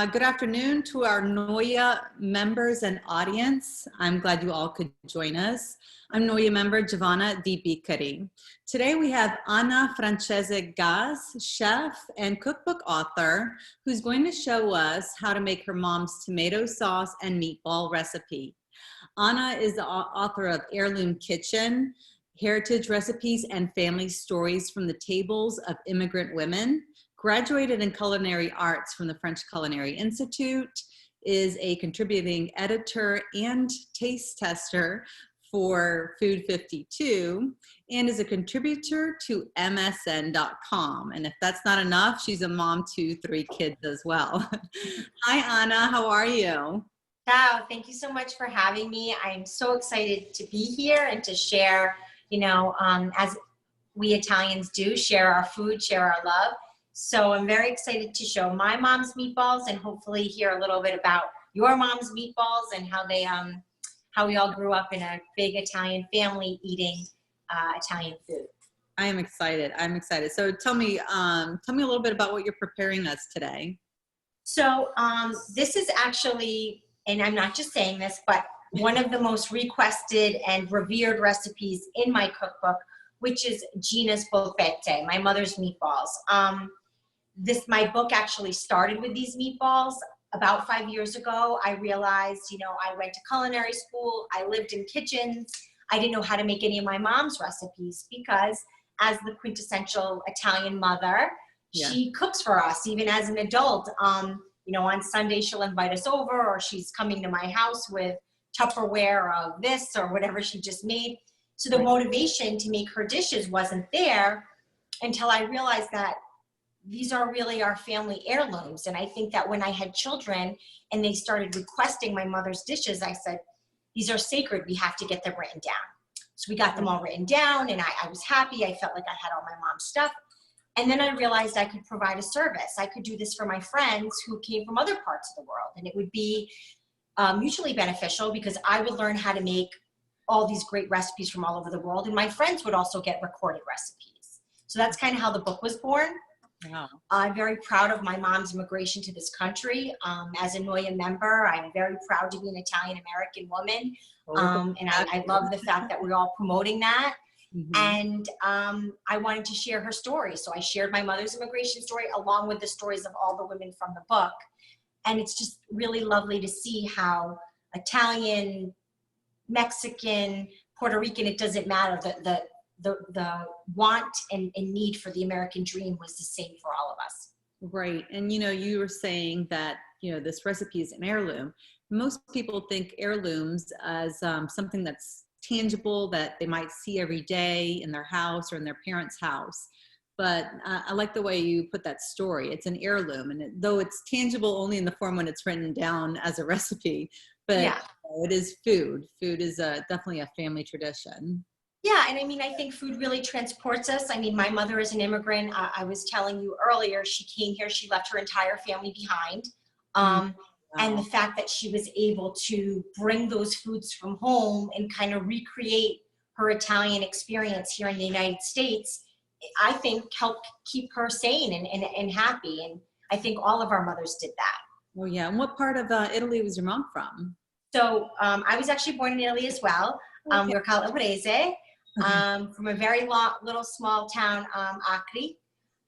Good afternoon to our NOIAW members and audience. I'm glad you all could join us. I'm NOIAW member Giovanna Di Bicari. Today we have Anna Francese Gass, chef and cookbook author, who's going to show us how to make her mom's tomato sauce and meatball recipe. Anna is the author of Heirloom Kitchen, Heritage Recipes and Family Stories from the Tables of Immigrant Women, graduated in culinary arts from the French Culinary Institute, is a contributing editor and taste tester for Food 52, and is a contributor to MSN.com. And if that's not enough, she's a mom to 3 kids as well. Hi, Anna, how are you? Ciao, thank you so much for having me. I'm so excited to be here and to share, as we Italians do, share our food, share our love. So I'm very excited to show my mom's meatballs and hopefully hear a little bit about your mom's meatballs and how they, how we all grew up in a big Italian family eating Italian food. I am excited. I'm excited. So tell me a little bit about what you're preparing us today. So this is actually, and I'm not just saying this, but one of the most requested and revered recipes in my cookbook, which is Gina's polpette, my mother's meatballs. My book actually started with these meatballs. About 5 years ago, I realized, I went to culinary school, I lived in kitchens, I didn't know how to make any of my mom's recipes because as the quintessential Italian mother, she cooks for us, even as an adult. On Sunday she'll invite us over, or she's coming to my house with Tupperware of this or whatever she just made. So the motivation to make her dishes wasn't there until I realized that these are really our family heirlooms. And I think that when I had children and they started requesting my mother's dishes, I said, these are sacred, we have to get them written down. So we got them all written down and I was happy. I felt like I had all my mom's stuff. And then I realized I could provide a service. I could do this for my friends who came from other parts of the world. And it would be mutually beneficial because I would learn how to make all these great recipes from all over the world. And my friends would also get recorded recipes. So that's kind of how the book was born. Wow. I'm very proud of my mom's immigration to this country. As a NOIAW member, I'm very proud to be an Italian-American woman. And I love the fact that we're all promoting that. Mm-hmm. And I wanted to share her story. So I shared my mother's immigration story along with the stories of all the women from the book. And it's just really lovely to see how Italian, Mexican, Puerto Rican, it doesn't matter, the want and need for the American dream was the same for all of us. Right. And you were saying that this recipe is an heirloom. Most people think heirlooms as something that's tangible that they might see every day in their house or in their parents' house. But I like the way you put that story. It's an heirloom, and though it's tangible only in the form when it's written down as a recipe, but it is food. Food is definitely a family tradition. Yeah, and I think food really transports us. My mother is an immigrant. I was telling you earlier, she came here, she left her entire family behind. Wow. And the fact that she was able to bring those foods from home and kind of recreate her Italian experience here in the United States, I think helped keep her sane and happy. And I think all of our mothers did that. Oh yeah, and what part of Italy was your mom from? So I was actually born in Italy as well. We were Calabrese. From a very little small town, Acri.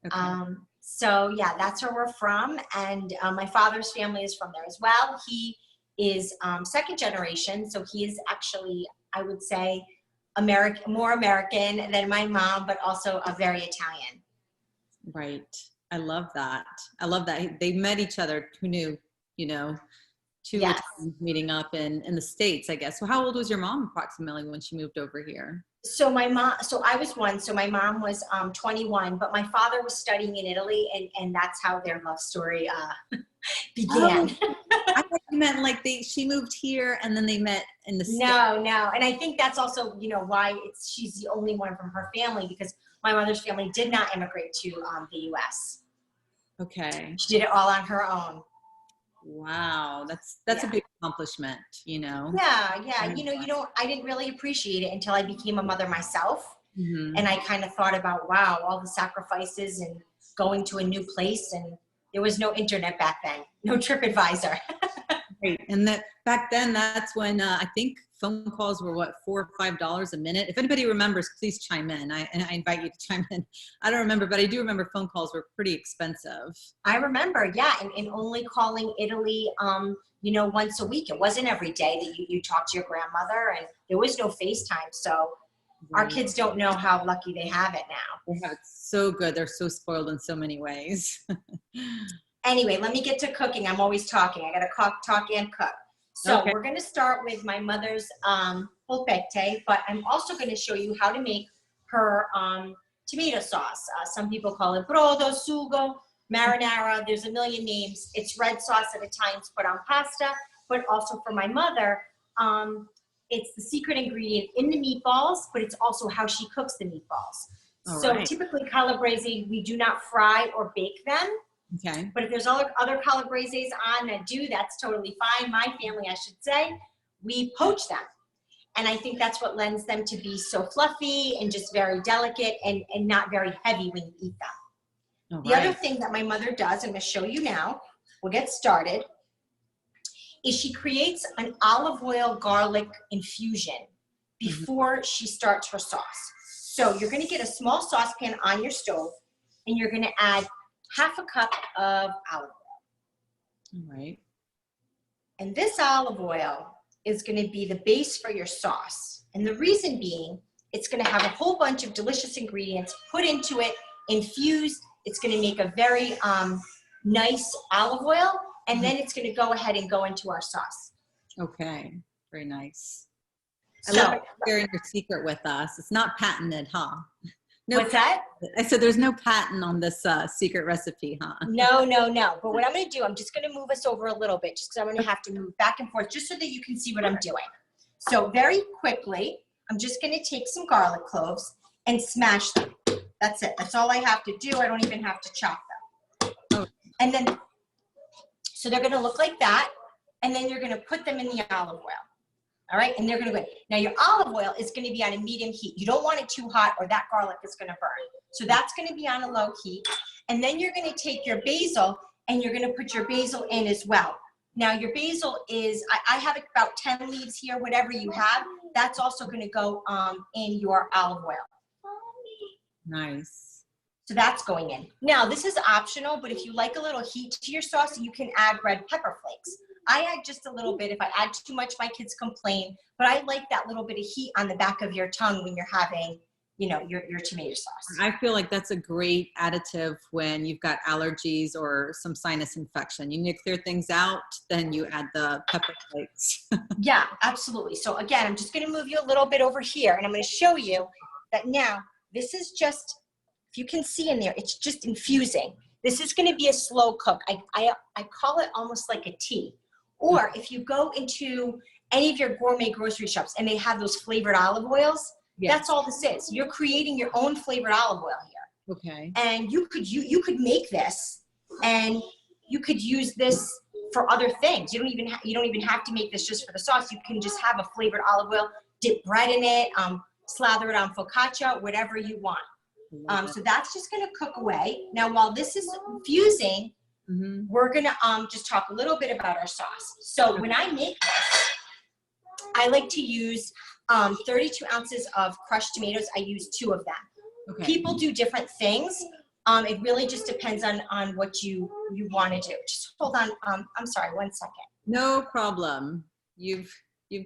Okay. So yeah, that's where we're from. And my father's family is from there as well. He is second generation. So he is actually, I would say, more American than my mom, but also a very Italian. Right. I love that. I love that. They met each other. Who knew, two Italians meeting up in the States, I guess. So how old was your mom approximately when she moved over here? So I was 1, so my mom was 21, but my father was studying in Italy, and that's how their love story began. Oh, I thought you meant she moved here and then they met in the States. No, and I think that's also, why she's the only one from her family, because my mother's family did not immigrate to the U.S. Okay. She did it all on her own. Wow, that's a big accomplishment, Yeah. I didn't really appreciate it until I became a mother myself. Mm-hmm. And I kind of thought about, wow, all the sacrifices and going to a new place and There was no internet back then, no TripAdvisor. Right. And that back then, that's when I think phone calls were what, $4 or $5 a minute. If anybody remembers, please chime in. I invite you to chime in. I don't remember, but I do remember phone calls were pretty expensive. I remember, yeah, and only calling Italy, you know, once a week. It wasn't every day that you talked to your grandmother, and there was no FaceTime. So our kids don't know how lucky they have it now. They have it so good. They're so spoiled in so many ways. Anyway, let me get to cooking. I'm always talking. I got to talk and cook. So Okay. we're going to start with my mother's polpette, but I'm also going to show you how to make her tomato sauce. Some people call it brodo, sugo, marinara. There's a million names. It's red sauce at times put on pasta, but also for my mother, it's the secret ingredient in the meatballs, but it's also how she cooks the meatballs. All So right. typically calabrese, we do not fry or bake them. Okay. But if there's other calabreses on that do, that's totally fine. My family, I should say, we poach them. And I think that's what lends them to be so fluffy and just very delicate and not very heavy when you eat them. All The other right. thing that my mother does, I'm going to show you now, we'll get started, is she creates an olive oil garlic infusion before she starts her sauce. So you're going to get a small saucepan on your stove, and you're going to add half a cup of olive oil. All right. And this olive oil is going to be the base for your sauce. And the reason being, it's going to have a whole bunch of delicious ingredients put into it, infused. It's going to make a very nice olive oil. And then it's going to go ahead and go into our sauce. Okay. Very nice. I So, love sharing your secret with us. It's not patented, huh? No, what's that? I said there's no patent on this secret recipe, huh? No, no, no. But what I'm going to do, I'm just going to move us over a little bit just because I'm going to have to move back and forth just so that you can see what I'm doing. So very quickly, I'm just going to take some garlic cloves and smash them. That's it. That's all I have to do. I don't even have to chop them. Oh. And then, so they're going to look like that. And then you're going to put them in the olive oil. All right, and they're going to go. Now your olive oil is going to be on a medium heat. You don't want it too hot or that garlic is going to burn. So that's going to be on a low heat. And then you're going to take your basil and you're going to put your basil in as well. Now your basil is, I have about 10 leaves here, whatever you have. That's also going to go in your olive oil. Nice. So that's going in. Now this is optional, but if you like a little heat to your sauce, you can add red pepper flakes. I add just a little bit. If I add too much, my kids complain, but I like that little bit of heat on the back of your tongue when you're having, you know, your tomato sauce. I feel like that's a great additive when you've got allergies or some sinus infection. You need to clear things out, then you add the pepper flakes. Yeah, absolutely. So again, I'm just going to move you a little bit over here, and I'm going to show you that now this is just, if you can see in there, it's just infusing. This is going to be a slow cook. I call it almost like a tea. Or if you go into any of your gourmet grocery shops and they have those flavored olive oils, Yes. that's all this is. You're creating your own flavored olive oil here. Okay. And you could make this, and you could use this for other things. You don't even have to make this just for the sauce. You can just have a flavored olive oil, dip bread in it, slather it on focaccia, whatever you want. So that's just going to cook away. Now, while this is infusing, we're going to just talk a little bit about our sauce. So when I make this, I like to use 32 ounces of crushed tomatoes. I use 2 of them. Okay. People do different things. It really just depends on what you want to do. Just hold on. I'm sorry, 1 second. No problem. You've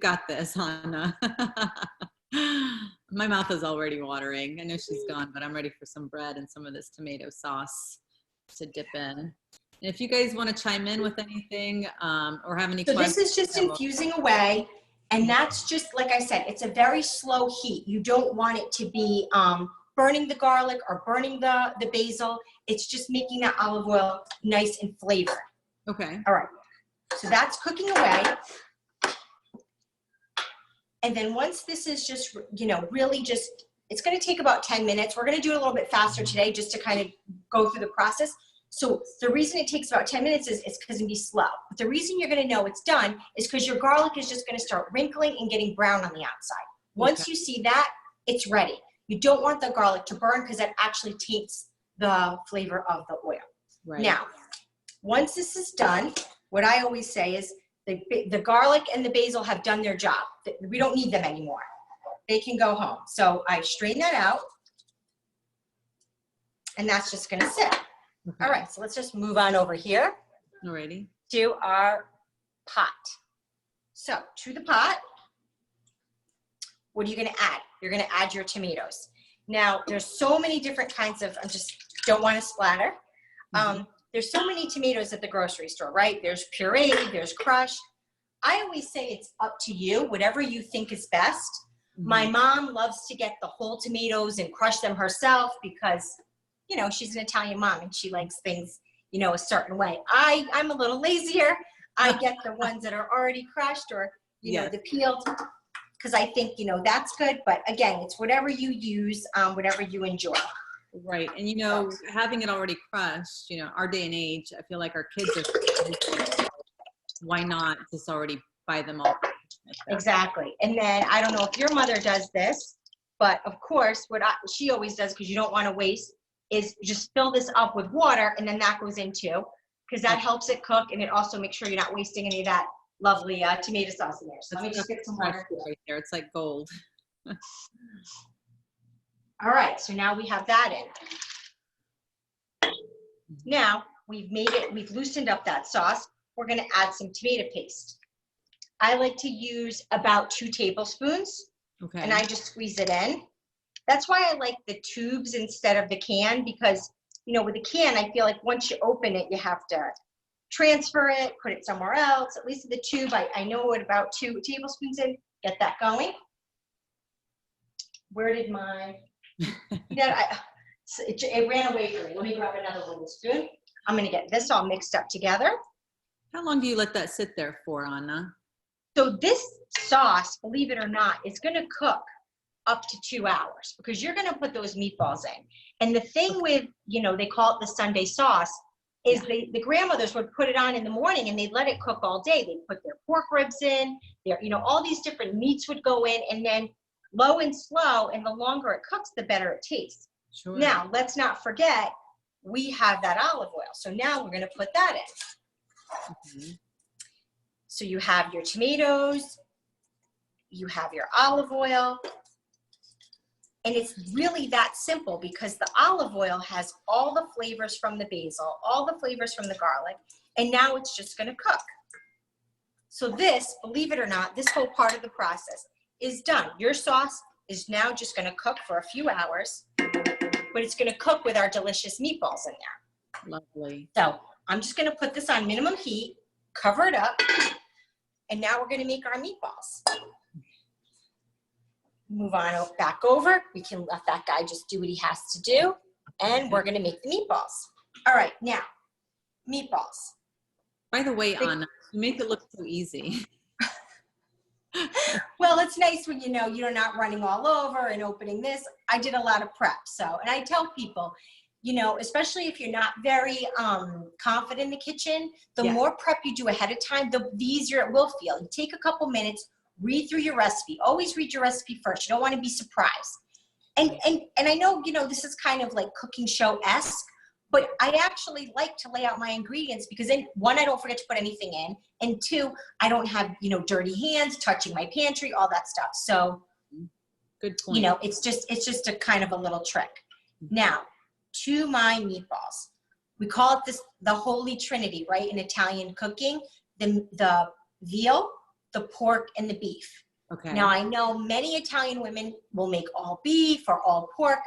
got this, Hannah. My mouth is already watering. I know she's gone, but I'm ready for some bread and some of this tomato sauce to dip in. And if you guys want to chime in with anything or have any questions. So this is just infusing away. And that's just, like I said, it's a very slow heat. You don't want it to be burning the garlic or burning the basil. It's just making that olive oil nice and flavored. Okay. All right. So that's cooking away. And then once this is just, really just, it's going to take about 10 minutes. We're going to do it a little bit faster today just to kind of go through the process. So the reason it takes about 10 minutes is because it's going to be slow. But the reason you're going to know it's done is because your garlic is just going to start wrinkling and getting brown on the outside. Once you see that, it's ready. You don't want the garlic to burn because that actually taints the flavor of the oil. Right. Now, once this is done, what I always say is the garlic and the basil have done their job. We don't need them anymore. They can go home. So I strain that out, and that's just gonna sit. Okay. All right, so let's just move on over here. Alrighty. To our pot. So to the pot, what are you gonna add? You're gonna add your tomatoes. Now, there's so many different kinds of, I just don't wanna splatter. There's so many tomatoes at the grocery store, right? There's pureed, there's crushed. I always say it's up to you, whatever you think is best. My mom loves to get the whole tomatoes and crush them herself because, you know, she's an Italian mom and she likes things, you know, a certain way. I'm a little lazier. I get the ones that are already crushed or, you know, the peeled, because I think, you know, that's good. But again, it's whatever you use, whatever you enjoy. Right. And, you know, having it already crushed, you know, our day and age, I feel like our kids are, why not just already buy them all? Exactly. And then I don't know if your mother does this, but of course, what she always does, because you don't want to waste, is just fill this up with water, and then that goes into, because that helps it cook, and it also makes sure you're not wasting any of that lovely tomato sauce in there. So let me just get some water right there. It's like gold. All right, so now we have that in. Now we've made it, we've loosened up that sauce. We're going to add some tomato paste. I like to use about 2 tablespoons, and I just squeeze it in. That's why I like the tubes instead of the can, because, you know, with a can, I feel like once you open it, you have to transfer it, put it somewhere else. At least with the tube, I know what about 2 tablespoons in, get that going. Where did my, it ran away from me. Let me grab another wooden spoon. I'm gonna get this all mixed up together. How long do you let that sit there for, Anna? So this sauce, believe it or not, is gonna cook up to 2 hours because you're gonna put those meatballs in. And the thing with, you know, they call it the Sunday sauce, is the grandmothers would put it on in the morning and they'd let it cook all day. They'd put their pork ribs in, their, you know, all these different meats would go in, and then low and slow, and the longer it cooks, the better it tastes. Sure. Now, let's not forget, we have that olive oil. So now we're gonna put that in. So you have your tomatoes, you have your olive oil, and it's really that simple because the olive oil has all the flavors from the basil, all the flavors from the garlic, and now it's just gonna cook. So this, believe it or not, this whole part of the process is done. Your sauce is now just gonna cook for a few hours, but it's gonna cook with our delicious meatballs in there. Lovely. So I'm just gonna put this on minimum heat, cover it up, and now we're gonna make our meatballs. Move on back over. We can let that guy just do what he has to do, and we're gonna make the meatballs. All right, now, meatballs. By the way, Anna, you make it look so easy. Well, it's nice when you know you're not running all over and opening this. I did a lot of prep, so, and I tell people, you know, especially if you're not very confident in the kitchen, the more prep you do ahead of time, the easier it will feel. You take a couple minutes, read through your recipe. Always read your recipe first. You don't want to be surprised. And I know, you know, this is kind of like cooking show-esque, but I actually like to lay out my ingredients because then, 1, I don't forget to put anything in, and 2, I don't have, you know, dirty hands touching my pantry, all that stuff. So, good point. You know, it's just a kind of a little trick. Now, to my meatballs, we call it the Holy Trinity, right? In Italian cooking, the veal, the pork, and the beef. Okay. Now, I know many Italian women will make all beef or all pork.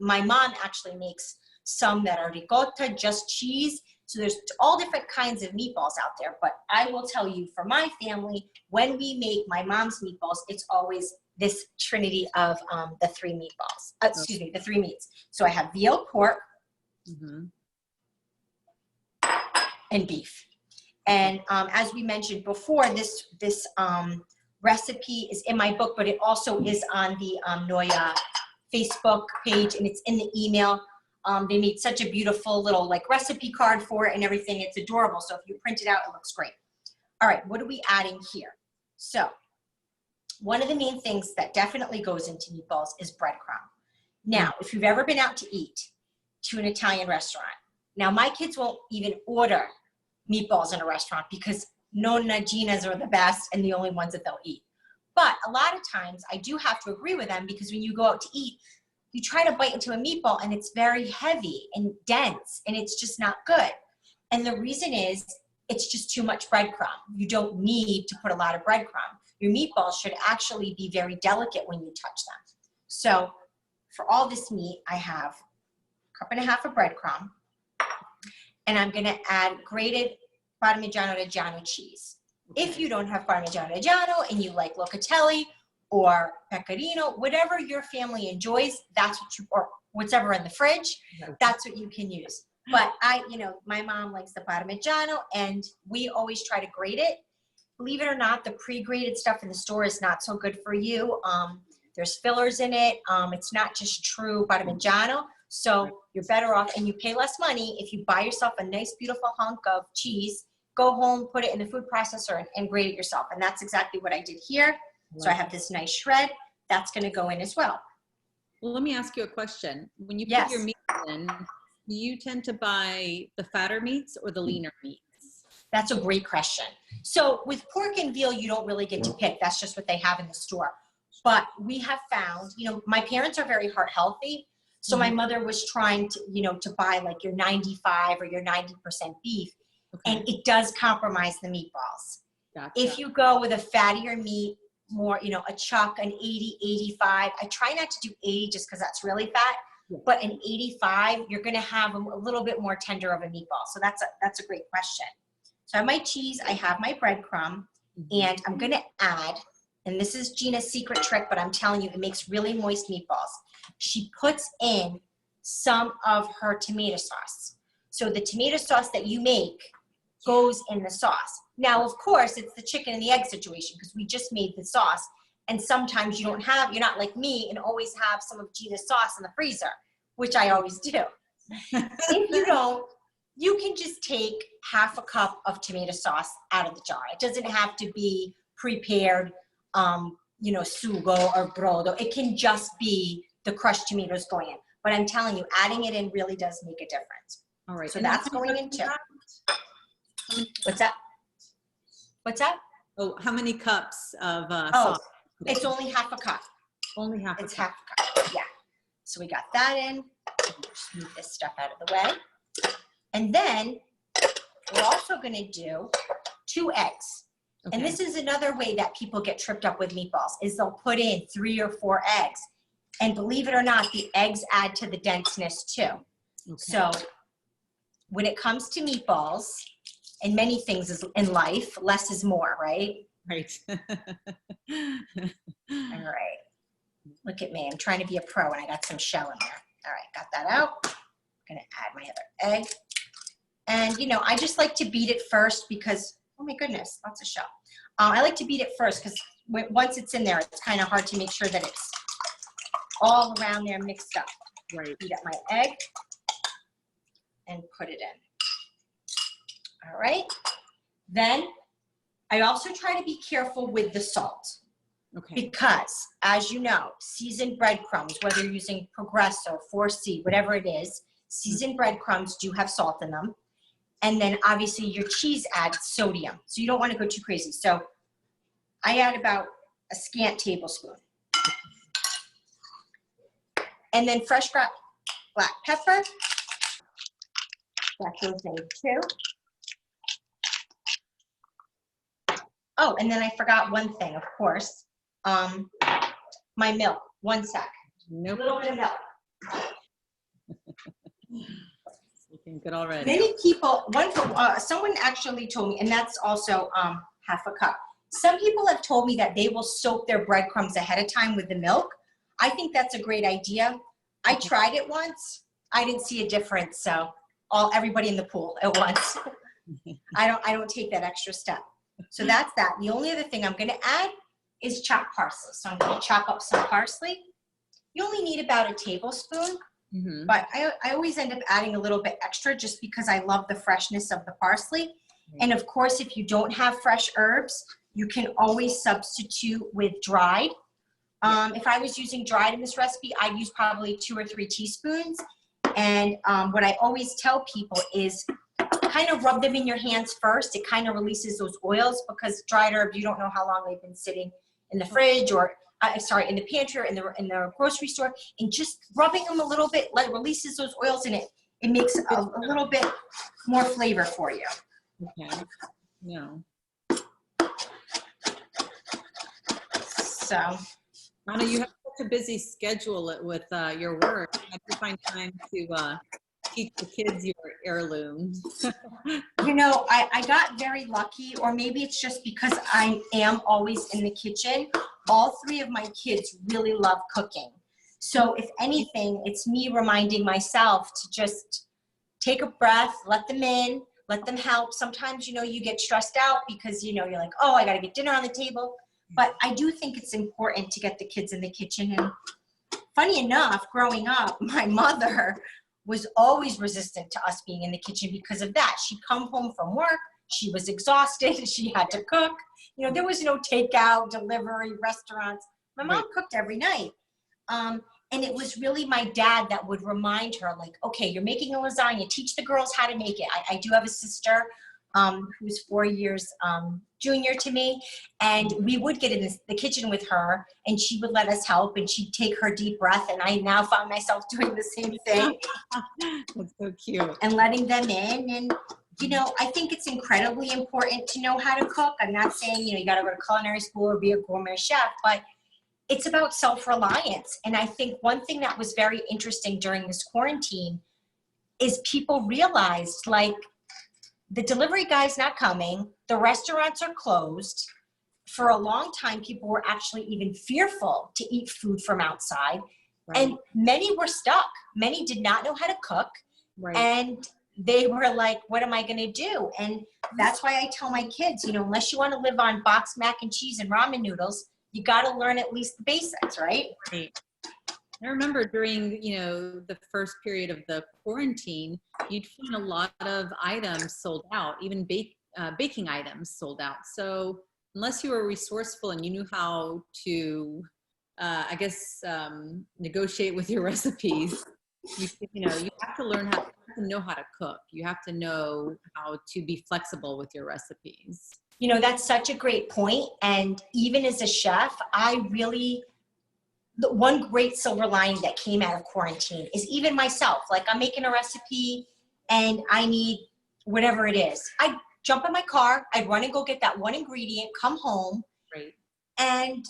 My mom actually makes some that are ricotta, just cheese. So there's all different kinds of meatballs out there. But I will tell you, for my family, when we make my mom's meatballs, it's always this trinity of the 3 meatballs. Excuse me, the 3 meats. So I have veal, pork, and beef. And as we mentioned before, this recipe is in my book, but it also is on the NOIAW Facebook page, and it's in the email. They made such a beautiful little like recipe card for it and everything. It's adorable. So if you print it out, it looks great. All right, what are we adding here? So one of the main things that definitely goes into meatballs is breadcrumb. Now, if you've ever been out to eat to an Italian restaurant, now my kids won't even order meatballs in a restaurant because Nonna Gina's are the best and the only ones that they'll eat. But a lot of times I do have to agree with them because when you go out to eat, you try to bite into a meatball and it's very heavy and dense and it's just not good. And the reason is it's just too much breadcrumb. You don't need to put a lot of breadcrumb. Your meatballs should actually be very delicate when you touch them. So for all this meat, I have a 1.5 cups of breadcrumb, and I'm gonna add grated Parmigiano Reggiano cheese. If you don't have Parmigiano Reggiano and you like locatelli or pecorino, whatever your family enjoys, that's what you, or whatever in the fridge, that's what you can use. But my mom likes the Parmigiano and we always try to grate it. Believe it or not, the pre-grated stuff in the store is not so good for you. There's fillers in it. It's not just true Parmigiano. So you're better off, and you pay less money if you buy yourself a nice, beautiful hunk of cheese, go home, put it in the food processor and grate it yourself. And that's exactly what I did here. So I have this nice shred. That's going to go in as well. Well, let me ask you a question. When you put your meat in, do you tend to buy the fatter meats or the leaner meats? That's a great question. So with pork and veal, you don't really get to pick. That's just what they have in the store. But we have found, my parents are very heart healthy. So my mother was trying to, to buy like your 95 or your 90% beef. And it does compromise the meatballs. Gotcha. If you go with a fattier meat, more, a chuck, an 80, 85, I try not to do 80 just because that's really fat. Yeah. But an 85, you're going to have a little bit more tender of a meatball. So that's a great question. So I have my cheese, I have my breadcrumb, and I'm going to add, and this is Gina's secret trick, but I'm telling you, it makes really moist meatballs. She puts in some of her tomato sauce. So the tomato sauce that you make goes in the sauce. Now, of course, it's the chicken and the egg situation because we just made the sauce. And sometimes you're not like me and always have some of Gina's sauce in the freezer, which I always do. If you don't, you can just take 1/2 cup of tomato sauce out of the jar. It doesn't have to be prepared, sugo or brodo. It can just be the crushed tomatoes going in. But I'm telling you, adding it in really does make a difference. All right. So that's going in too. What's that? What's that? Oh, how many cups of sauce? It's only 1/2 cup. Only half. It's 1/2 cup. Yeah. So we got that in. Just move this stuff out of the way. And then we're also going to do 2 eggs. Okay. And this is another way that people get tripped up with meatballs is they'll put in 3 or 4 eggs. And believe it or not, the eggs add to the denseness too. Okay. So when it comes to meatballs and many things in life, less is more, right? Right. All right. Look at me. I'm trying to be a pro and I got some shell in there. All right. Got that out. I'm going to add my other egg. And, I just like to beat it first because, oh my goodness, lots of shell. I like to beat it first because once it's in there, it's kind of hard to make sure that it's all around there mixed up. Right. Beat up my egg and put it in. All right. Then I also try to be careful with the salt. Okay. Because, as you know, seasoned breadcrumbs, whether you're using Progresso, 4C, whatever it is, seasoned breadcrumbs do have salt in them. And then obviously your cheese adds sodium. So you don't want to go too crazy. So I add about a scant tablespoon. And then fresh black pepper. That goes in too. Oh, and then I forgot one thing, of course. My milk. 1 sec. Nope. A little bit of milk. Looking good already. Many people, someone actually told me, and that's also 1/2 cup. Some people have told me that they will soak their breadcrumbs ahead of time with the milk. I think that's a great idea. I tried it once. I didn't see a difference. So everybody in the pool at once. I don't take that extra step. So that's that. The only other thing I'm going to add is chopped parsley. So I'm going to chop up some parsley. You only need about a tablespoon, but I always end up adding a little bit extra just because I love the freshness of the parsley. And of course, if you don't have fresh herbs, you can always substitute with dried. If I was using dried in this recipe, I'd use probably 2 or 3 teaspoons. And what I always tell people is kind of rub them in your hands first. It kind of releases those oils, because dried herbs, you don't know how long they've been sitting in the fridge, or in the pantry, or in the grocery store. And just rubbing them a little bit, releases those oils, and it makes a little bit more flavor for you. Okay. No. So, Anna, you have such a busy schedule with your work. How do you find time to teach the kids your heirlooms? you know, I got very lucky, or maybe it's just because I am always in the kitchen. All three of my kids really love cooking. So if anything, it's me reminding myself to just take a breath, let them in, let them help. Sometimes, you know, you get stressed out because, you know, you're like, oh, I got to get dinner on the table. But I do think it's important to get the kids in the kitchen. And funny enough, growing up, my mother was always resistant to us being in the kitchen because of that. She'd come home from work, she was exhausted, she had to cook. You know, there was no takeout, delivery, restaurants. My mom cooked every night. And it was really my dad that would remind her, like, okay, you're making a lasagna, teach the girls how to make it. I do have a sister who's 4 years junior to me, and we would get in the kitchen with her, and she would let us help, and she'd take her deep breath, and I now found myself doing the same thing. That's so cute. And letting them in. And, you know, I think it's incredibly important to know how to cook. I'm not saying, you know, you got to go to culinary school or be a gourmet chef, but it's about self-reliance. And I think one thing that was very interesting during this quarantine is people realized, like, the delivery guy's not coming, the restaurants are closed. For a long time, people were actually even fearful to eat food from outside. Right. And many were stuck. Many did not know how to cook. Right. And they were like, what am I going to do? And that's why I tell my kids, you know, unless you want to live on boxed mac and cheese and ramen noodles, you got to learn at least the basics, right? Right. I remember during, you know, the first period of the quarantine, you'd find a lot of items sold out, even baking items sold out. So unless you were resourceful and you knew how to, negotiate with your recipes, you have to learn how to know how to cook. You have to know how to be flexible with your recipes. You know, that's such a great point. And even as a chef, the one great silver lining that came out of quarantine is even myself, like I'm making a recipe and I need whatever it is. I'd jump in my car, I'd run and go get that one ingredient, come home. Right. And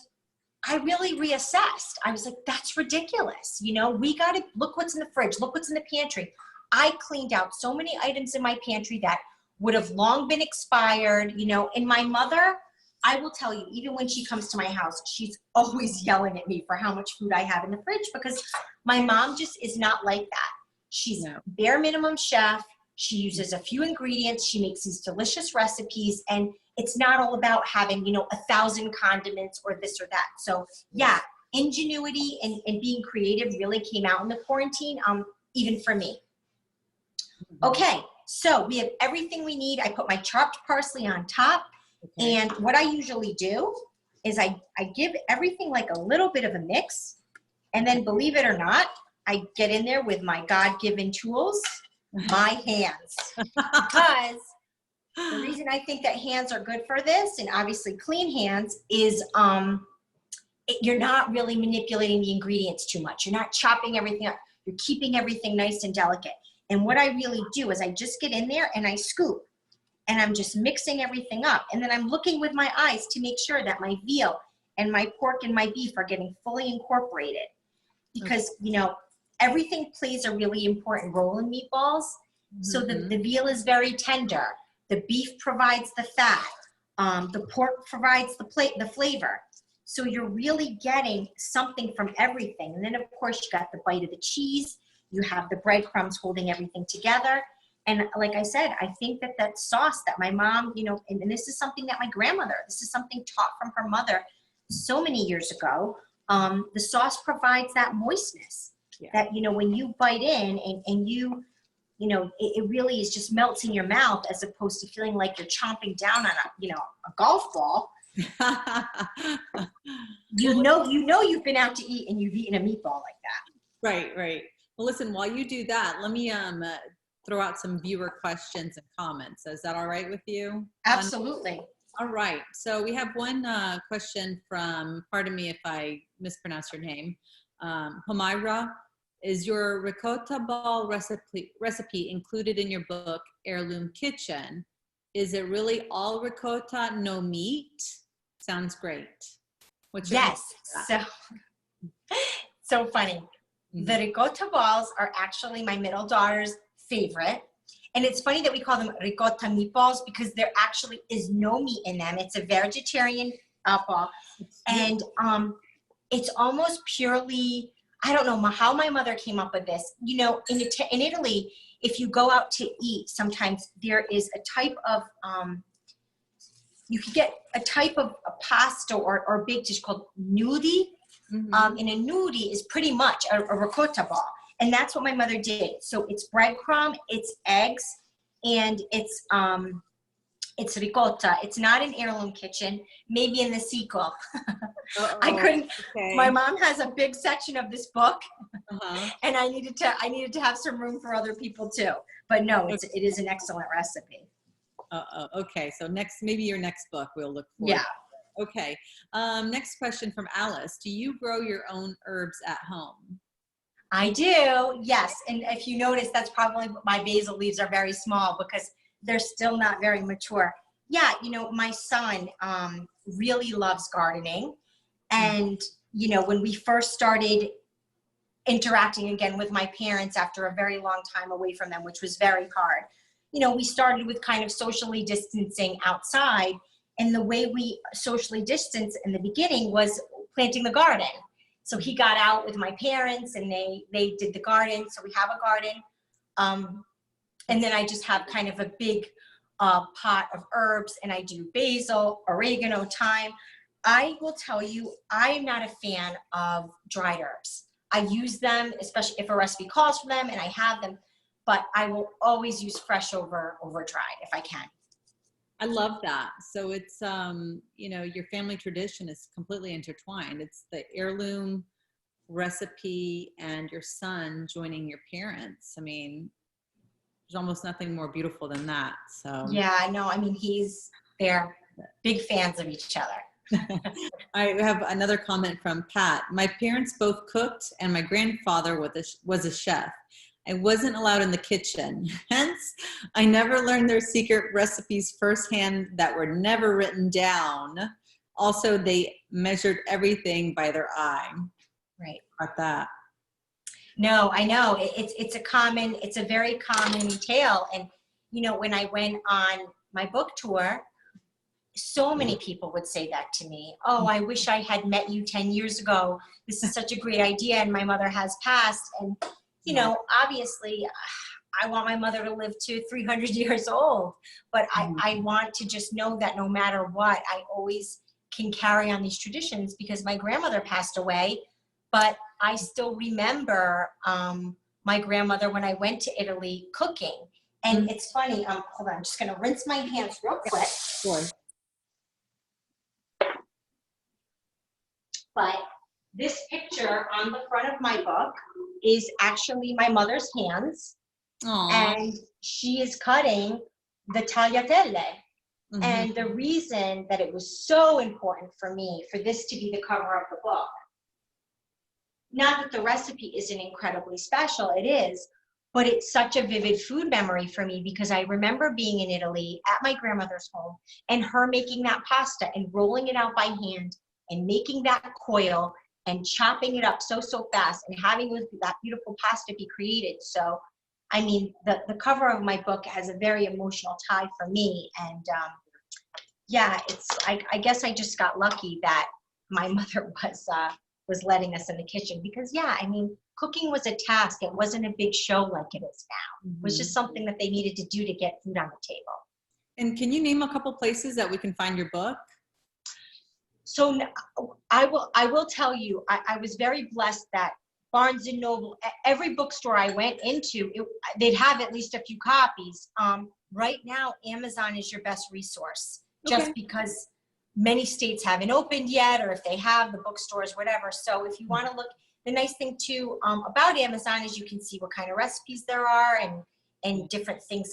I really reassessed. I was like, that's ridiculous. You know, we got to look what's in the fridge, look what's in the pantry. I cleaned out so many items in my pantry that would have long been expired, you know. And my mother, I will tell you, even when she comes to my house, she's always yelling at me for how much food I have in the fridge, because my mom just is not like that. She's bare minimum chef. She uses a few ingredients. She makes these delicious recipes, and it's not all about having, you know, 1,000 condiments or this or that. So yeah, ingenuity and being creative really came out in the quarantine, even for me. Okay, so we have everything we need. I put my chopped parsley on top. Okay. And what I usually do is I give everything like a little bit of a mix. And then, believe it or not, I get in there with my God-given tools, my hands. Because the reason I think that hands are good for this, and obviously clean hands, is you're not really manipulating the ingredients too much. You're not chopping everything up. You're keeping everything nice and delicate. And what I really do is I just get in there and I scoop. And I'm just mixing everything up. And then I'm looking with my eyes to make sure that my veal and my pork and my beef are getting fully incorporated. Because, you know, everything plays a really important role in meatballs. Mm-hmm. So the veal is very tender. The beef provides the fat. The pork provides the flavor. So you're really getting something from everything. And then, of course, you got the bite of the cheese. You have the breadcrumbs holding everything together. And like I said, I think that sauce that my mom, you know, and this is something that my grandmother, this is something taught from her mother so many years ago. The sauce provides that moistness that, you know, when you bite in and you know, it really is just melts in your mouth, as opposed to feeling like you're chomping down on a golf ball. you know you've been out to eat and you've eaten a meatball like that. Right. Well, listen, while you do that, let me throw out some viewer questions and comments. Is that all right with you? Absolutely. All right. So we have one question from, pardon me if I mispronounce your name, Humaira. Is your ricotta ball recipe included in your book, Heirloom Kitchen? Is it really all ricotta, no meat? Sounds great. What's your Yes. So funny. The ricotta balls are actually my middle daughter's favorite. And it's funny that we call them ricotta meatballs because there actually is no meat in them. It's a vegetarian ball. And it's almost purely, I don't know how my mother came up with this. You know, in Italy, if you go out to eat, sometimes there is a type of, you could get a type of a pasta or baked dish called nudi. And a nudi is pretty much a ricotta ball. And that's what my mother did. So it's breadcrumb, it's eggs, and it's ricotta. It's not an Heirloom Kitchen, maybe in the sequel. I couldn't, my mom has a big section of this book, and I needed to have some room for other people too. But no, it is an excellent recipe. Okay, so maybe your next book we'll look for. Yeah. Okay, next question from Alice. Do you grow your own herbs at home? I do, yes. And if you notice, that's probably my basil leaves are very small because they're still not very mature. Yeah, you know, my son really loves gardening. And, you know, when we first started interacting again with my parents after a very long time away from them, which was very hard, you know, we started with kind of socially distancing outside. And the way we socially distanced in the beginning was planting the garden. So he got out with my parents and they did the garden. So we have a garden. And then I just have kind of a big pot of herbs and I do basil, oregano, thyme. I will tell you, I'm not a fan of dried herbs. I use them, especially if a recipe calls for them and I have them, but I will always use fresh over dried if I can. I love that. So it's, you know, your family tradition is completely intertwined. It's the heirloom recipe and your son joining your parents. I mean, there's almost nothing more beautiful than that. So yeah, I know. I mean, they're big fans of each other. I have another comment from Pat. My parents both cooked and my grandfather was a chef. I wasn't allowed in the kitchen. Hence, I never learned their secret recipes firsthand that were never written down. Also, they measured everything by their eye. Right. About that. No, I know. It's a very common tale. And, you know, when I went on my book tour, so many people would say that to me. Oh, I wish I had met you 10 years ago. This is such a great idea. And my mother has passed. And, you know, obviously, I want my mother to live to 300 years old, but I want to just know that no matter what, I always can carry on these traditions because my grandmother passed away, but I still remember my grandmother when I went to Italy cooking. And it's funny, hold on, I'm just gonna rinse my hands real quick. Sure. But this picture on the front of my book is actually my mother's hands. Aww. And she is cutting the tagliatelle. And the reason that it was so important for me for this to be the cover of the book, not that the recipe isn't incredibly special, it is, but it's such a vivid food memory for me because I remember being in Italy at my grandmother's home and her making that pasta and rolling it out by hand and making that coil and chopping it up so fast and having that beautiful pasta be created. So, I mean, the cover of my book has a very emotional tie for me. And yeah, I guess I just got lucky that my mother was letting us in the kitchen because, yeah, I mean, cooking was a task. It wasn't a big show like it is now. It was just something that they needed to do to get food on the table. And can you name a couple places that we can find your book? So I will tell you, I was very blessed that Barnes & Noble, every bookstore I went into, they'd have at least a few copies. Right now, Amazon is your best resource, just because many states haven't opened yet, or if they have, the bookstores, whatever. So if you want to look, the nice thing too about Amazon is you can see what kind of recipes there are and different things,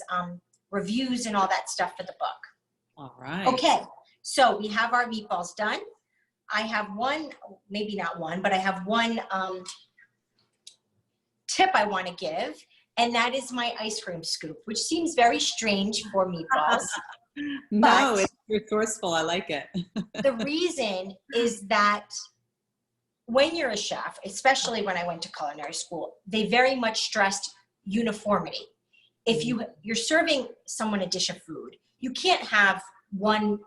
reviews and all that stuff for the book. All right. Okay, so we have our meatballs done. I have one, maybe not one, but I have one tip I want to give, and that is my ice cream scoop, which seems very strange for meatballs. No, it's resourceful. I like it. The reason is that when you're a chef, especially when I went to culinary school, they very much stressed uniformity. If you're serving someone a dish of food, you can't have one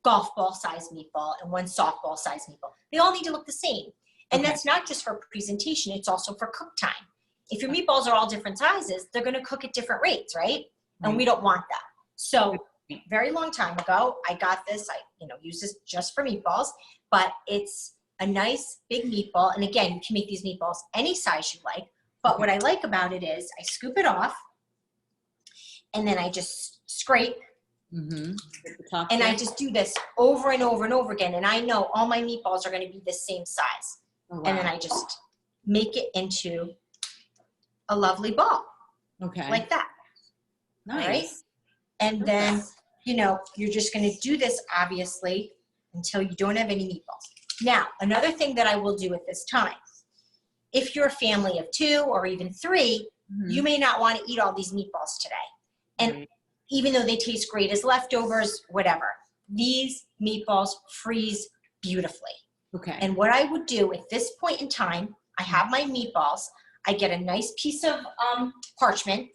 golf ball size meatball and one softball size meatball. They all need to look the same. And that's not just for presentation, it's also for cook time. If your meatballs are all different sizes, they're gonna cook at different rates, right? And we don't want that. So very long time ago, I got this, I use this just for meatballs, but it's a nice big meatball. And again, you can make these meatballs any size you like. But what I like about it is I scoop it off and then I just scrape. And I just do this over and over and over again. And I know all my meatballs are going to be the same size. Oh, wow. And then I just make it into a lovely ball. Okay. Like that. Nice. All right? And then, you're just going to do this, obviously, until you don't have any meatballs. Now, another thing that I will do at this time, if you're a family of 2 or even 3, you may not want to eat all these meatballs today. And even though they taste great as leftovers, whatever, these meatballs freeze beautifully. Okay. And what I would do at this point in time, I have my meatballs, I get a nice piece of parchment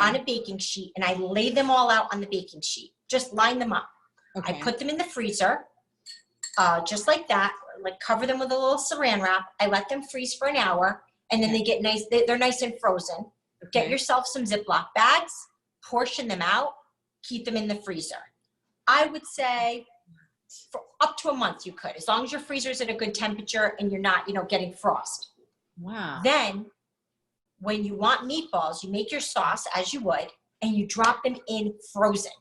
on a baking sheet, and I lay them all out on the baking sheet. Just line them up. I put them in the freezer, just like that, like cover them with a little saran wrap. I let them freeze for an hour, and then they get nice, they're nice and frozen. Get yourself some Ziploc bags, portion them out, keep them in the freezer. I would say for up to a month you could, as long as your freezer's at a good temperature and you're not, getting frost. Wow. Then when you want meatballs, you make your sauce as you would, and you drop them in frozen.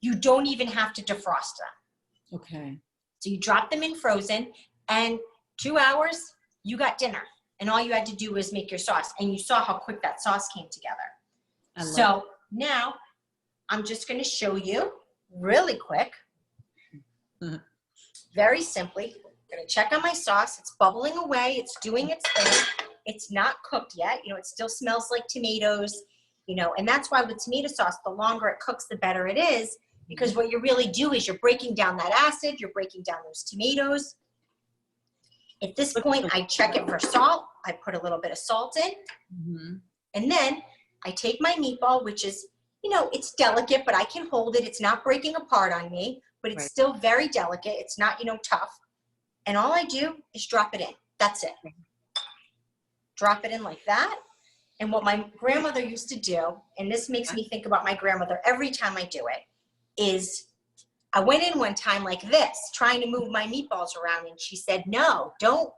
You don't even have to defrost them. Okay. So you drop them in frozen, and 2 hours, you got dinner. And all you had to do was make your sauce. And you saw how quick that sauce came together. So now I'm just going to show you really quick, very simply. I'm going to check on my sauce. It's bubbling away. It's doing its thing. It's not cooked yet. It still smells like tomatoes, and that's why with tomato sauce, the longer it cooks, the better it is, because what you really do is you're breaking down that acid. You're breaking down those tomatoes. At this point, I check it for salt. I put a little bit of salt in. And then I take my meatball, which is, it's delicate, but I can hold it. It's not breaking apart on me, but it's still very delicate. It's not, tough. And all I do is drop it in. That's it. Drop it in like that. And what my grandmother used to do, and this makes me think about my grandmother every time I do it, is I went in one time like this, trying to move my meatballs around, and she said, no, don't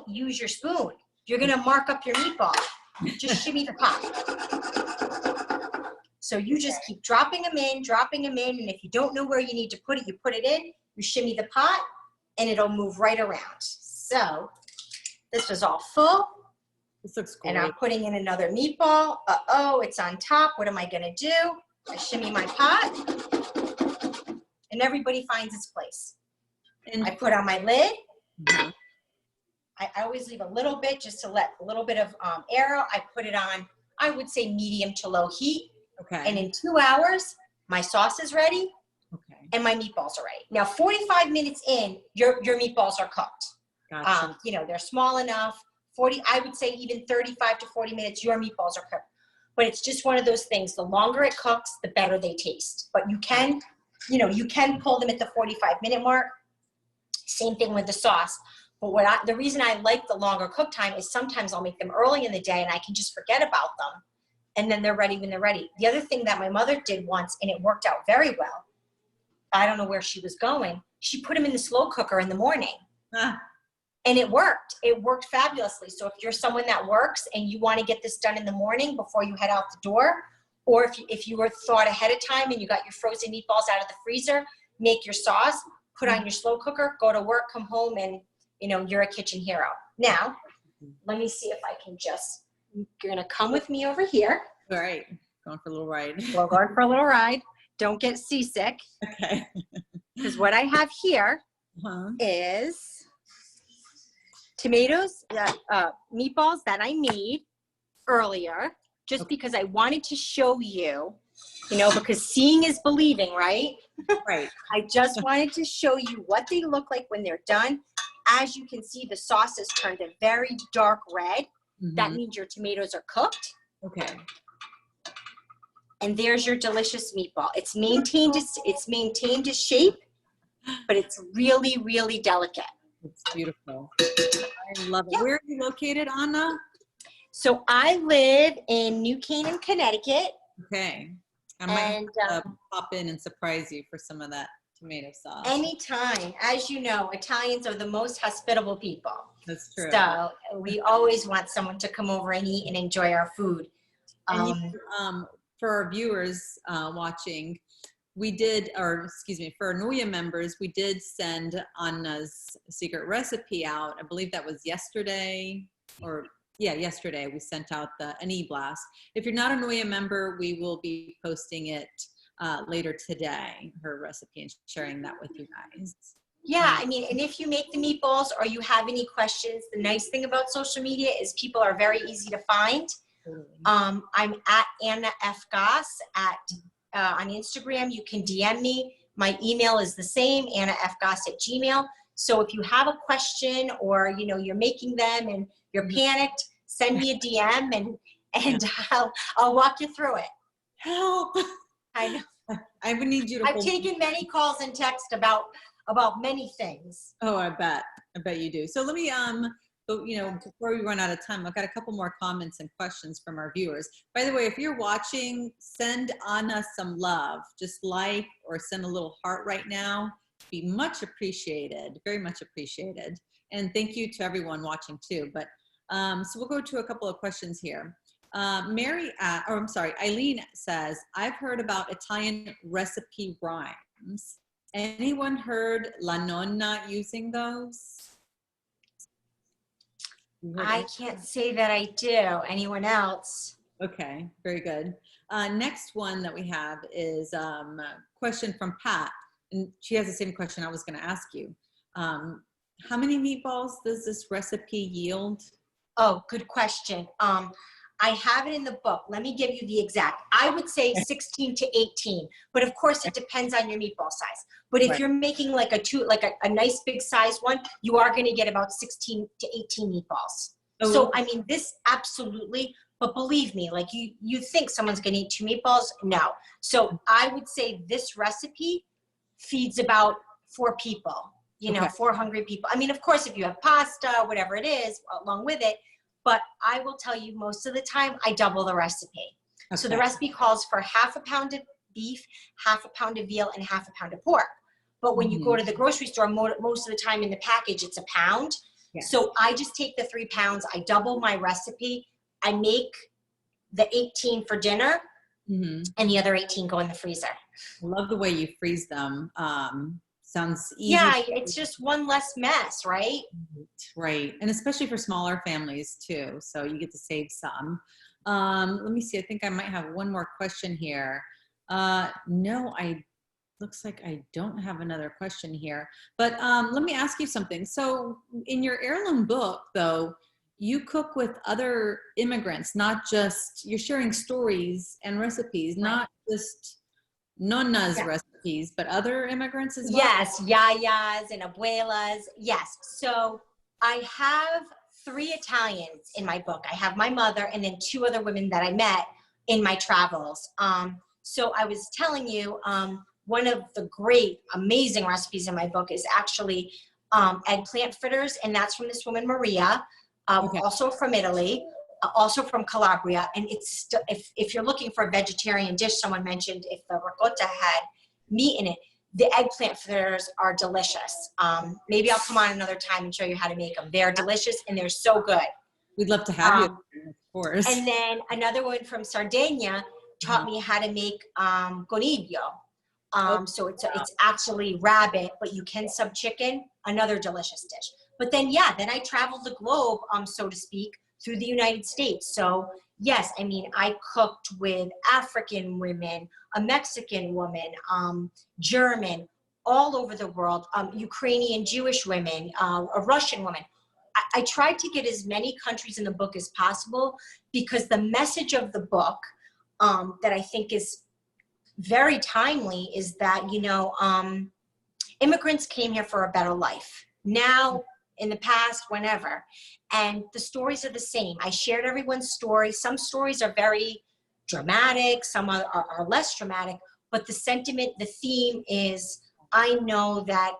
use your spoon. You're going to mark up your meatball. Just shimmy the pot. So you just keep dropping them in, and if you don't know where you need to put it, you put it in, you shimmy the pot, and it'll move right around. So this was all full. This looks great. And I'm putting in another meatball. Uh-oh, it's on top. What am I going to do? I shimmy my pot, and everybody finds its place. And I put on my lid. I always leave a little bit just to let a little bit of air out. I put it on, I would say, medium to low heat. Okay. And in 2 hours, my sauce is ready. Okay. And my meatballs are ready. Now, 45 minutes in, your meatballs are cooked. Gotcha. They're small enough. I would say even 35 to 40 minutes, your meatballs are cooked. But it's just one of those things. The longer it cooks, the better they taste. But you can pull them at the 45-minute mark. Same thing with the sauce. But the reason I like the longer cook time is sometimes I'll make them early in the day and I can just forget about them. And then they're ready when they're ready. The other thing that my mother did once, and it worked out very well, I don't know where she was going, she put them in the slow cooker in the morning. And it worked. It worked fabulously. So if you're someone that works and you want to get this done in the morning before you head out the door, or if you were thought ahead of time and you got your frozen meatballs out of the freezer, make your sauce, put on your slow cooker, go to work, come home, and you're a kitchen hero. Now, let me see if I can you're going to come with me over here. All right, going for a little ride. We're going for a little ride. Don't get seasick. Okay. Because what I have here is tomatoes, meatballs that I made earlier, just because I wanted to show you, because seeing is believing, right? Right. I just wanted to show you what they look like when they're done. As you can see, the sauce has turned a very dark red. That means your tomatoes are cooked. Okay. And there's your delicious meatball. It's maintained its shape, but it's really, really delicate. It's beautiful. I love it. Yeah. Where are you located, Anna? So I live in New Canaan, Connecticut. Okay. I might have to pop in and surprise you for some of that tomato sauce. Anytime. As you know, Italians are the most hospitable people. That's true. So we always want someone to come over and eat and enjoy our food. And for our viewers watching, we did, for our NOIAW members, we did send Anna's secret recipe out. I believe that was yesterday, yesterday we sent out an e-blast. If you're not a NOIAW member, we will be posting it later today, her recipe, and sharing that with you guys. Yeah, I mean, and if you make the meatballs or you have any questions, the nice thing about social media is people are very easy to find. I'm at Anna F. Gass on Instagram. You can DM me. My email is the same, annafgass@gmail.com. So if you have a question or, you're making them and you're panicked, send me a DM and I'll walk you through it. Help. I know. I would need you to. I've taken many calls and texts about many things. Oh, I bet you do. So let me, before we run out of time, I've got a couple more comments and questions from our viewers. By the way, if you're watching, send Anna some love. Just like or send a little heart right now. Be much appreciated, very much appreciated. And thank you to everyone watching too. But so we'll go to a couple of questions here. Eileen says, I've heard about Italian recipe rhymes. Anyone heard La Nonna using those? I can't say that I do. Anyone else? Okay, very good. Next one that we have is a question from Pat. And she has the same question I was going to ask you. How many meatballs does this recipe yield? Oh, good question. I have it in the book. Let me give you the exact. I would say 16 to 18, but of course it depends on your meatball size. But if you're making like a nice big size one, you are going to get about 16 to 18 meatballs. Oh. So, I mean, this absolutely, but believe me, like you think someone's going to eat 2 meatballs? No. So I would say this recipe feeds about 4 people, 4 hungry people. I mean, of course, if you have pasta, whatever it is, along with it, but I will tell you most of the time I double the recipe. Okay. So the recipe calls for half a pound of beef, half a pound of veal, and half a pound of pork. But when you go to the grocery store, most of the time in the package, it's a pound. Yes. So I just take the 3 pounds, I double my recipe, I make the 18 for dinner, and the other 18 go in the freezer. I love the way you freeze them. Sounds easy. Yeah, it's just one less mess, right? Right. And especially for smaller families too. So you get to save some. Let me see. I think I might have one more question here. No, looks like I don't have another question here. But let me ask you something. So in your heirloom book, though, you cook with other immigrants, not just, you're sharing stories and recipes, not just nonna's recipes, but other immigrants as well? Yes, yayas and abuelas. Yes. So I have 3 Italians in my book. I have my mother and then 2 other women that I met in my travels. So I was telling you, one of the great, amazing recipes in my book is actually eggplant fritters, and that's from this woman, Maria, also from Italy. Also from Calabria, and it's if you're looking for a vegetarian dish, someone mentioned if the ricotta had meat in it, the eggplant fritters are delicious. Maybe I'll come on another time and show you how to make them. They're delicious and they're so good. We'd love to have you, of course. And then another one from Sardinia taught me how to make coniglio. So it's actually rabbit, but you can sub chicken. Another delicious dish. But then then I traveled the globe, so to speak, through the United States. So, yes, I mean, I cooked with African women, a Mexican woman, German, all over the world, Ukrainian Jewish women, a Russian woman. I tried to get as many countries in the book as possible because the message of the book that I think is very timely is that, you know, immigrants came here for a better life. Now, in the past, whenever. And the stories are the same. I shared everyone's story. Some stories are very dramatic, some are less dramatic, but the sentiment, the theme is, I know that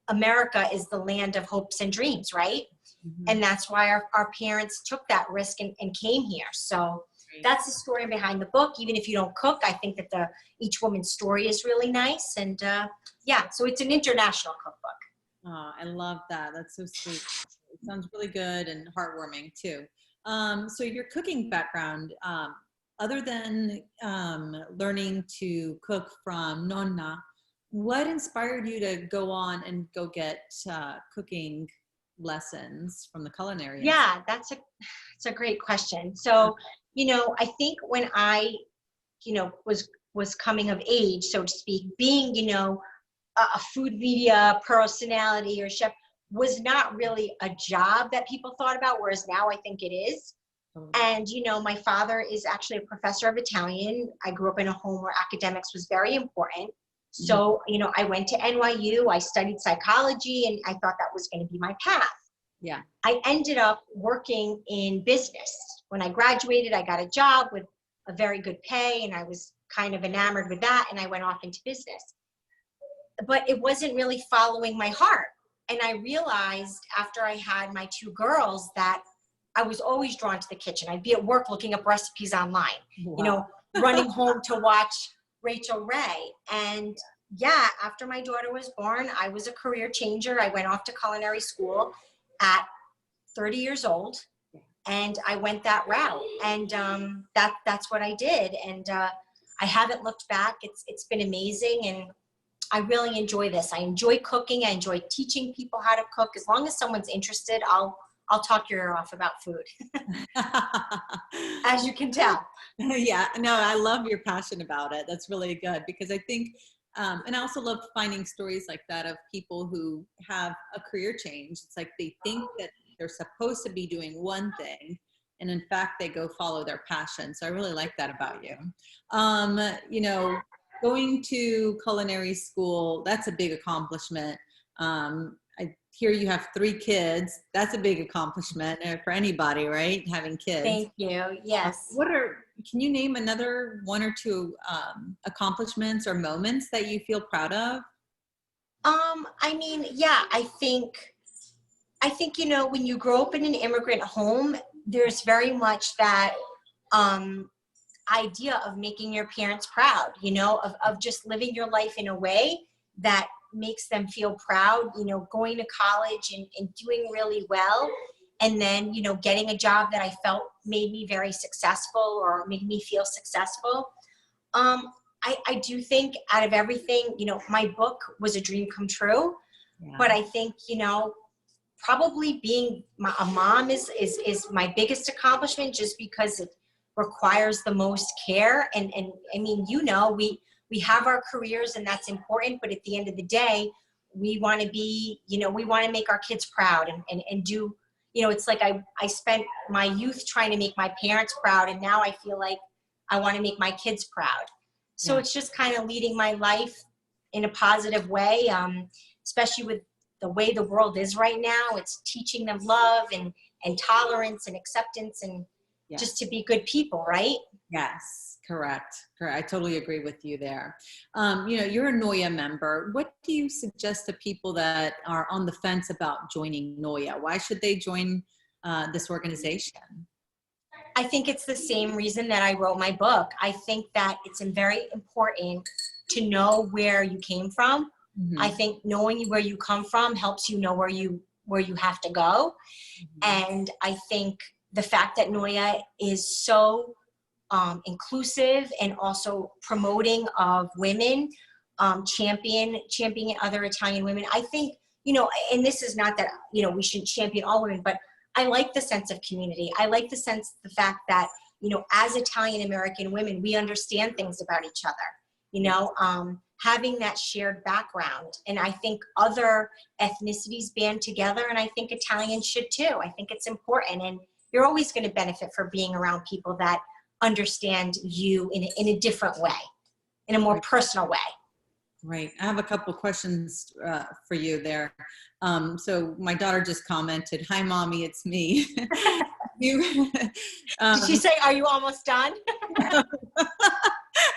America is the land of hopes and dreams, right? Mhm. And that's why our parents took that risk and came here. So that's the story behind the book. Even if you don't cook, I think that each woman's story is really nice. And yeah, so it's an international cookbook. Oh, I love that. That's so sweet. It sounds really good and heartwarming too. So your cooking background, other than learning to cook from Nonna, what inspired you to go on and go get cooking lessons from the culinary? Yeah, it's a great question. So, you know, I think when I, you know, was coming of age, so to speak, being, you know, a food media personality or chef was not really a job that people thought about, whereas now I think it is. And, you know, my father is actually a professor of Italian. I grew up in a home where academics was very important. So, you know, I went to NYU, I studied psychology, and I thought that was going to be my path. Yeah. I ended up working in business. When I graduated, I got a job with a very good pay, and I was kind of enamored with that, and I went off into business. But it wasn't really following my heart. And I realized after I had my two girls that I was always drawn to the kitchen. I'd be at work looking up recipes online, Wow. you know, running home to watch Rachel Ray. And yeah, after my daughter was born, I was a career changer. I went off to culinary school at 30 years old, and I went that route. And that's what I did. And I haven't looked back. It's been amazing. And I really enjoy this. I enjoy cooking. I enjoy teaching people how to cook. As long as someone's interested, I'll talk your ear off about food, as you can tell. Yeah, no, I love your passion about it. That's really good because I think, and I also love finding stories like that of people who have a career change. It's like they think that they're supposed to be doing one thing, and in fact, they go follow their passion. So I really like that about you. You know, going to culinary school, that's a big accomplishment. I hear you have 3 kids. That's a big accomplishment for anybody, right? Having kids. Thank you. Yes. Can you name another 1 or 2 accomplishments or moments that you feel proud of? I mean, yeah, I think, you know, when you grow up in an immigrant home, there's very much that idea of making your parents proud, you know, of just living your life in a way that makes them feel proud, you know, going to college and doing really well. And then, you know, getting a job that I felt made me very successful or made me feel successful. I do think out of everything, you know, my book was a dream come true. Yeah. But I think, you know, probably being a mom is my biggest accomplishment, just because it requires the most care. And I mean, you know, we have our careers and that's important, but at the end of the day, we want to be, you know, we want to make our kids proud and do, you know, it's like I spent my youth trying to make my parents proud, and now I feel like I want to make my kids proud. So It's just kind of leading my life in a positive way, especially with the way the world is right now. It's teaching them love and tolerance and acceptance and just to be good people, right? Yes, correct. I totally agree with you there. You know, you're a NOIAW member. What do you suggest to people that are on the fence about joining NOIAW? Why should they join this organization? I think it's the same reason that I wrote my book. I think that it's very important to know where you came from. Mm-hmm. I think knowing where you come from helps you know where you have to go. Mm-hmm. And I think the fact that NOIAW is so inclusive and also promoting of women, championing other Italian women. I think, you know, and this is not that, you know, we should champion all women, but I like the sense of community. I like the fact that you know, as Italian American women, we understand things about each other, you know, having that shared background. And I think other ethnicities band together, and I think Italians should too. I think it's important, and you're always going to benefit from being around people that understand you in a different way, in a more personal way. Right. I have a couple questions for you there. So my daughter just commented, "Hi, mommy, it's me." Did she say, "Are you almost done?"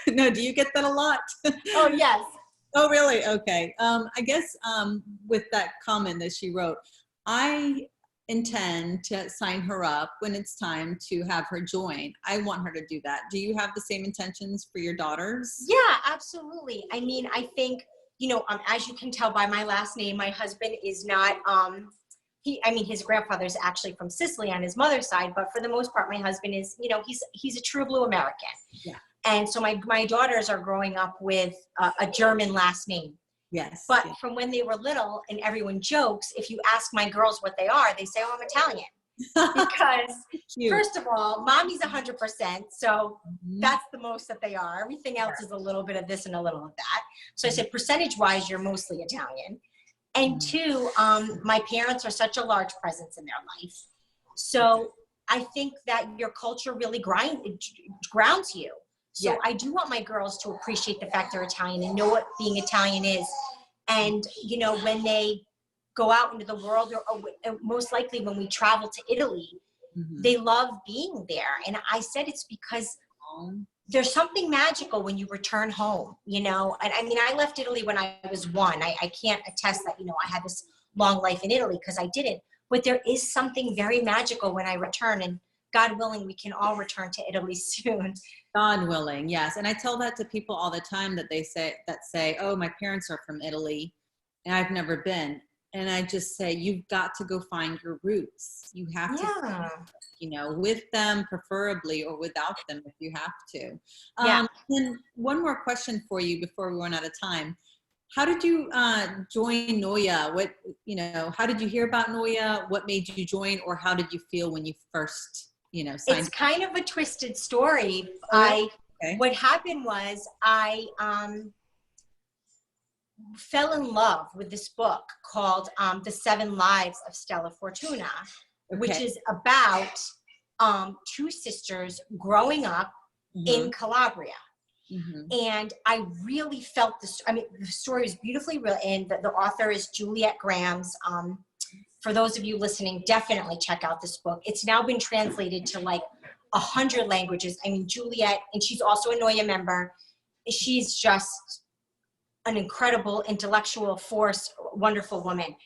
No, do you get that a lot? Oh, yes. Oh, really? Okay. I guess with that comment that she wrote, I intend to sign her up when it's time to have her join. I want her to do that. Do you have the same intentions for your daughters? Yeah, absolutely. I mean, I think, you know, as you can tell by my last name, my husband is not, his grandfather is actually from Sicily on his mother's side, but for the most part, my husband is, you know, he's a true blue American. Yeah. And so my daughters are growing up with a German last name. Yes. But yes. from when they were little, and everyone jokes, if you ask my girls what they are, they say, "Oh, I'm Italian." Because first of all, mommy's 100%. So that's the most that they are. Everything else is a little bit of this and a little of that. So I said, percentage wise, you're mostly Italian. And two, my parents are such a large presence in their life. So I think that your culture really grounds you. So Yeah. I do want my girls to appreciate the fact they're Italian and know what being Italian is. And, you know, when they go out into the world, or most likely when we travel to Italy, they love being there. And I said it's because there's something magical when you return home, you know. And I mean, I left Italy when I was 1. I can't attest that, you know, I had this long life in Italy, because I didn't. But there is something very magical when I return, and God willing, we can all return to Italy soon. God willing, yes. And I tell that to people all the time that say, "Oh, my parents are from Italy and I've never been." And I just say, you've got to go find your roots. You have to, you know, with them preferably, or without them if you have to. And one more question for you before we run out of time. How did you join NOIAW? How did you hear about NOIAW? What made you join, or how did you feel when you first, signed? It's kind of a twisted story. What happened was I fell in love with this book called The 7 Lives of Stella Fortuna, which is about 2 sisters growing up in Calabria. And I really felt this. I mean, the story is beautifully written. The author is Juliet Grams. For those of you listening, definitely check out this book. It's now been translated to like 100 languages. I mean, Juliet, and she's also a NOIAW member. She's just an incredible intellectual force, wonderful woman.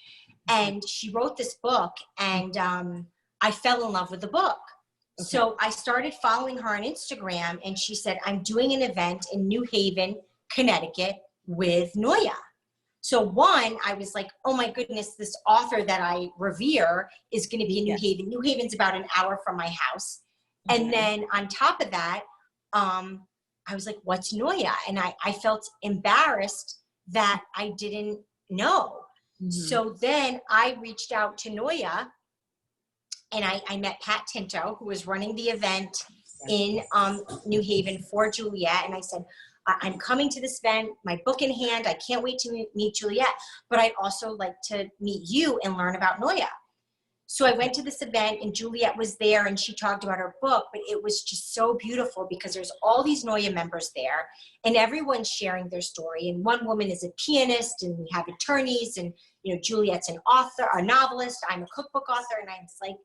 And she wrote this book, and I fell in love with the book. Okay. So I started following her on Instagram, and she said, "I'm doing an event in New Haven, Connecticut with NOIAW." So I was like, oh my goodness, this author that I revere is going to be in New Haven. New Haven's about an hour from my house. And then on top of that, I was like, what's NOIAW? And I felt embarrassed that I didn't know. So then I reached out to NOIAW, and I met Pat Tinto, who was running the event in New Haven for Juliet. And I said, I'm coming to this event, my book in hand. I can't wait to meet Juliet, but I'd also like to meet you and learn about NOIAW. So I went to this event, and Juliet was there, and she talked about her book, but it was just so beautiful because there's all these NOIAW members there, and everyone's sharing their story. And one woman is a pianist, and we have attorneys, and, Juliet's an author, a novelist. I'm a cookbook author. And I was like,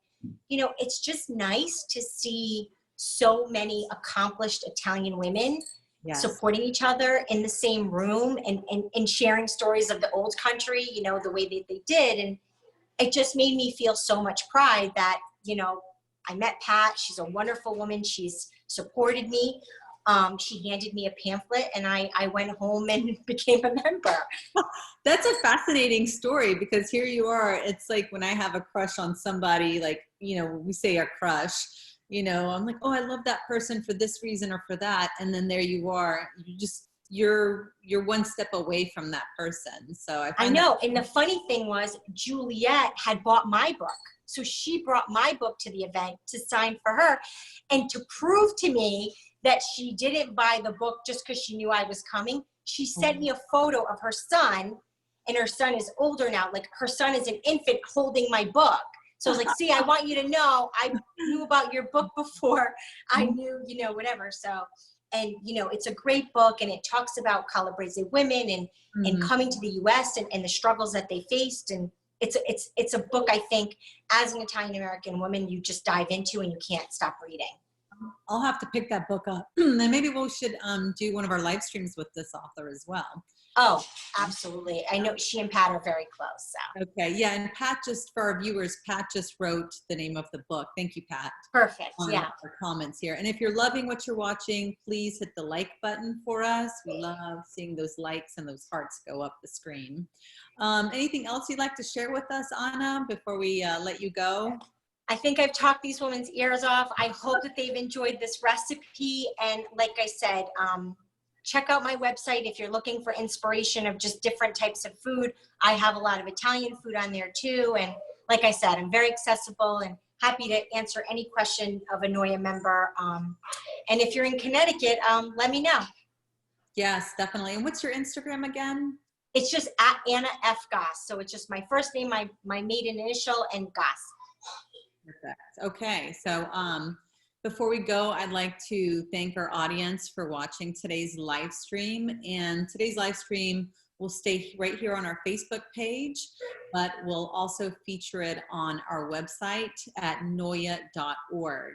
it's just nice to see so many accomplished Italian women supporting each other in the same room, and sharing stories of the old country, the way that they did. And it just made me feel so much pride that, I met Pat. She's a wonderful woman. She's supported me. She handed me a pamphlet, and I went home and became a member. That's a fascinating story, because here you are. It's like when I have a crush on somebody, like, we say a crush, I'm like, oh, I love that person for this reason or for that. And then there you are. You're one step away from that person. So I know. And the funny thing was, Juliet had bought my book. So she brought my book to the event to sign for her, and to prove to me that she didn't buy the book just because she knew I was coming. She sent me a photo of her son, and her son is older now. Like, her son is an infant holding my book. So I was like, see, I want you to know I knew about your book before I knew, whatever. So, and, it's a great book, and it talks about Calabrese women and coming to the US and the struggles that they faced. And it's a book, I think, as an Italian-American woman, you just dive into and you can't stop reading. I'll have to pick that book up. And maybe we should do one of our live streams with this author as well. Oh, absolutely. I know she and Pat are very close. So. Okay, yeah, and Pat, just for our viewers, Pat just wrote the name of the book. Thank you, Pat. Perfect, yeah. For comments here. And if you're loving what you're watching, please hit the like button for us. We love seeing those likes and those hearts go up the screen. Anything else you'd like to share with us, Anna, before we let you go? I think I've talked these women's ears off. I hope that they've enjoyed this recipe. And like I said, check out my website if you're looking for inspiration of just different types of food. I have a lot of Italian food on there too. And like I said, I'm very accessible and happy to answer any question of a NOIAW member. And if you're in Connecticut, let me know. Yes, definitely. And what's your Instagram again? It's just at Anna F. Gass. So it's just my first name, my maiden initial, and Gass. Perfect. Okay. So before we go, I'd like to thank our audience for watching today's live stream. And today's live stream will stay right here on our Facebook page, but we'll also feature it on our website at NOIAW.org.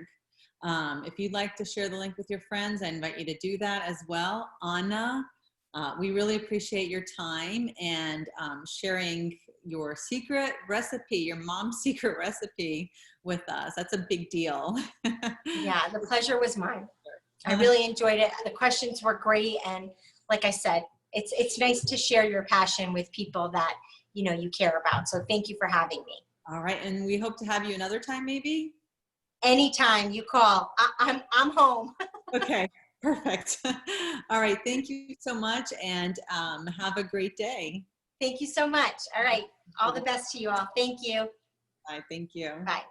If you'd like to share the link with your friends, I invite you to do that as well. Anna, we really appreciate your time and sharing your secret recipe, your mom's secret recipe with us. That's a big deal. Yeah, the pleasure was mine. I really enjoyed it. The questions were great. And like I said, it's nice to share your passion with people that, you care about. So thank you for having me. All right. And we hope to have you another time, maybe? Anytime you call. I'm home. Okay. Perfect. All right. Thank you so much, and have a great day. Thank you so much. All right. All the best to you all. Thank you. Bye. Thank you. Bye.